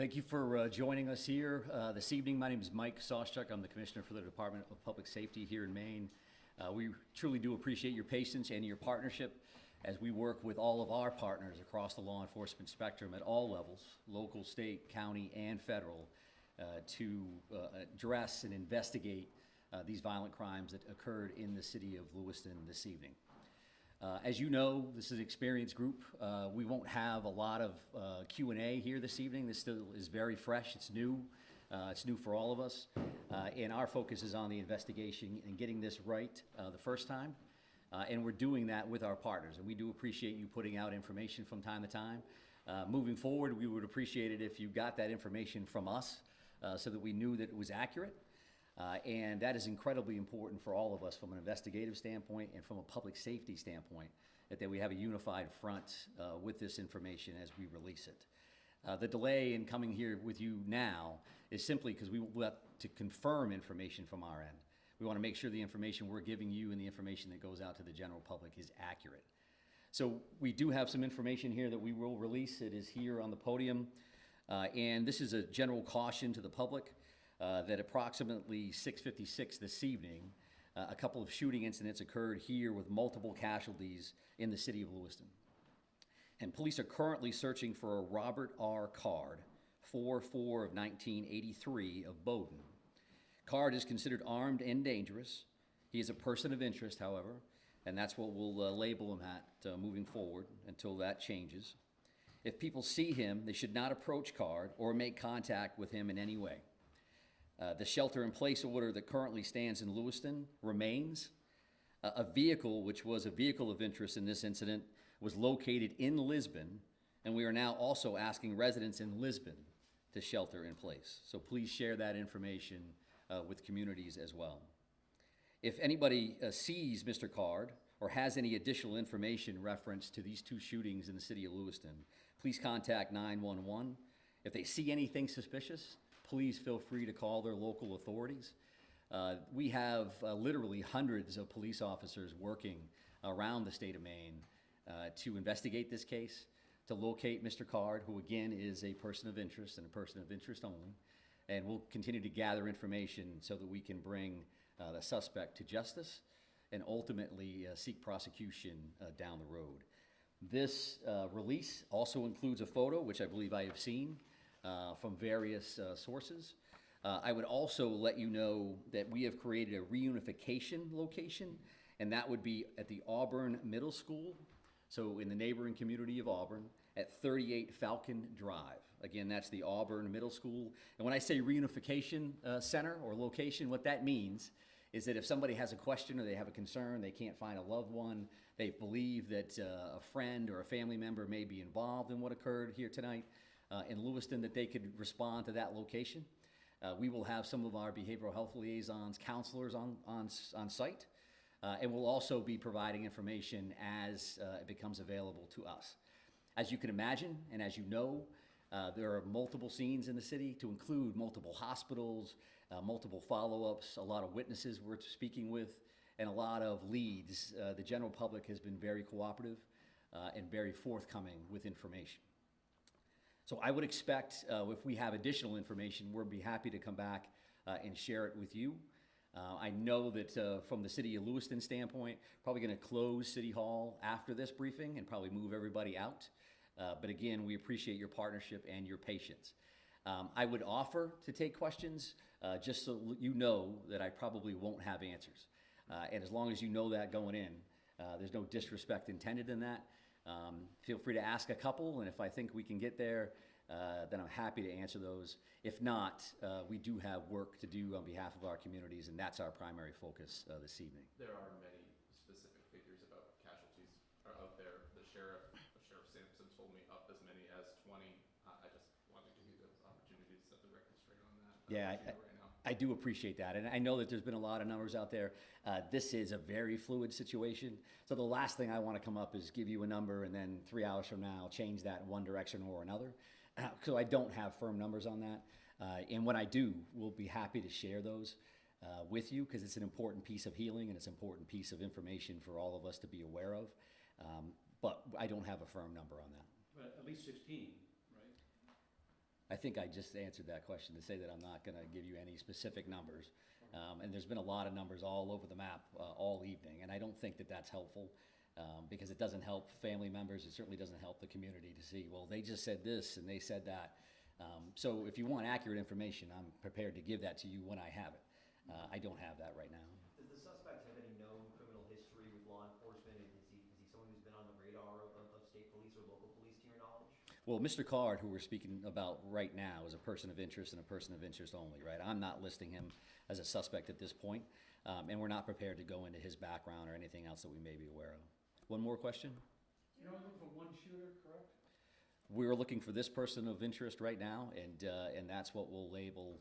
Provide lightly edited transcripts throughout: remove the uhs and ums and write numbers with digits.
Thank you for joining us here this evening. My name is Mike Soschuk. I'm the Commissioner for the Department of Public Safety here in Maine. We truly do appreciate your patience and your partnership as we work with all of our partners across the law enforcement spectrum at all levels, local, state, county, and federal, to address and investigate these violent crimes that occurred in the city of Lewiston this evening. As you know, this is an experienced group. We won't have a lot of Q&A here this evening. This still is very fresh. It's new. It's new for all of us. And our focus is on the investigation and getting this right the first time. And we're doing that with our partners. And we do appreciate you putting out information from time to time. Moving forward, we would appreciate it if you got that information from us so that we knew that it was accurate. And that is incredibly important for all of us from an investigative standpoint and from a public safety standpoint, that we have a unified front with this information as we release it. The delay in coming here with you now is simply because we want to confirm information from our end. We want to make sure the information we're giving you and the information that goes out to the general public is accurate. So we do have some information here that we will release. It is here on the podium. And this is a general caution to the public. That approximately 6:56 this evening, a couple of shooting incidents occurred here with multiple casualties in the city of Lewiston. And police are currently searching for a Robert R. Card, 4/4 of 1983 of Bowdoin. Card is considered armed and dangerous. He is a person of interest, however, and that's what we'll label him at moving forward until that changes. If people see him, they should not approach Card or make contact with him in any way. The shelter-in-place order that currently stands in Lewiston remains. A vehicle, which was a vehicle of interest in this incident, was located in Lisbon, and we are now also asking residents in Lisbon to shelter in place. So please share that information with communities as well. If anybody sees Mr. Card or has any additional information reference to these two shootings in the city of Lewiston, please contact 911. If they see anything suspicious, please feel free to call their local authorities. We have literally hundreds of police officers working around the state of Maine to investigate this case, to locate Mr. Card, who again is a person of interest and a person of interest only. And we'll continue to gather information so that we can bring the suspect to justice and ultimately seek prosecution down the road. This release also includes a photo, which I believe I have seen, from various sources. I would also let you know that we have created a reunification location, and that would be at the Auburn Middle School, so in the neighboring community of Auburn, at 38 Falcon Drive. Again, that's the Auburn Middle School. And when I say reunification center or location, what that means is that if somebody has a question or they have a concern, they can't find a loved one, they believe that a friend or a family member may be involved in what occurred here tonight, in Lewiston, that they could respond to that location. We will have some of our behavioral health liaisons, counselors on site, and we'll also be providing information as it becomes available to us. As you can imagine, and as you know, there are multiple scenes in the city to include multiple hospitals, multiple follow-ups, a lot of witnesses we're speaking with, and a lot of leads. The general public has been very cooperative and very forthcoming with information. So I would expect if we have additional information, we'll be happy to come back and share it with you. I know that from the city of Lewiston standpoint, probably going to close City Hall after this briefing and probably move everybody out. But again, we appreciate your partnership and your patience. I would offer to take questions just so you know that I probably won't have answers. And as long as you know that going in, there's no disrespect intended in that. Feel free to ask a couple, and if I think we can get there, then I'm happy to answer those. If not, we do have work to do on behalf of our communities, and that's our primary focus this evening. There are many specific figures about casualties are out there. Sheriff Sampson told me up as many as 20. I just wanted to give you the opportunity to set the record straight on that. Yeah, I do appreciate that, and I know that there's been a lot of numbers out there. This is a very fluid situation, so the last thing I want to come up is give you a number and then 3 hours from now change that in one direction or another. So I don't have firm numbers on that, and when I do, we'll be happy to share those with you, because it's an important piece of healing and it's an important piece of information for all of us to be aware of, but I don't have a firm number on that. But at least 16, I think I just answered that question to say that I'm not going to give you any specific numbers. And there's been a lot of numbers all over the map all evening, and I don't think that that's helpful because it doesn't help family members. It certainly doesn't help the community to see, well, they just said this and they said that. So if you want accurate information, I'm prepared to give that to you when I have it. I don't have that right now. Does the suspect have any known criminal history with law enforcement? Is he someone who's been on the radar of state police or local police, to your knowledge? Well, Mr. Card, who we're speaking about right now, is a person of interest and a person of interest only, right? I'm not listing him as a suspect at this point, and we're not prepared to go into his background or anything else that we may be aware of. One more question? You're only looking for one shooter, correct? We're looking for this person of interest right now, and that's what we'll label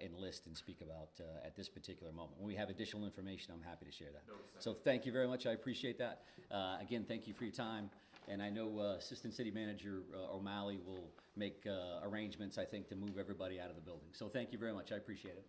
and list and speak about at this particular moment. When we have additional information, I'm happy to share that. So thank you very much. I appreciate that. Again, thank you for your time. And I know Assistant City Manager O'Malley will make arrangements, I think, to move everybody out of the building. So thank you very much. I appreciate it.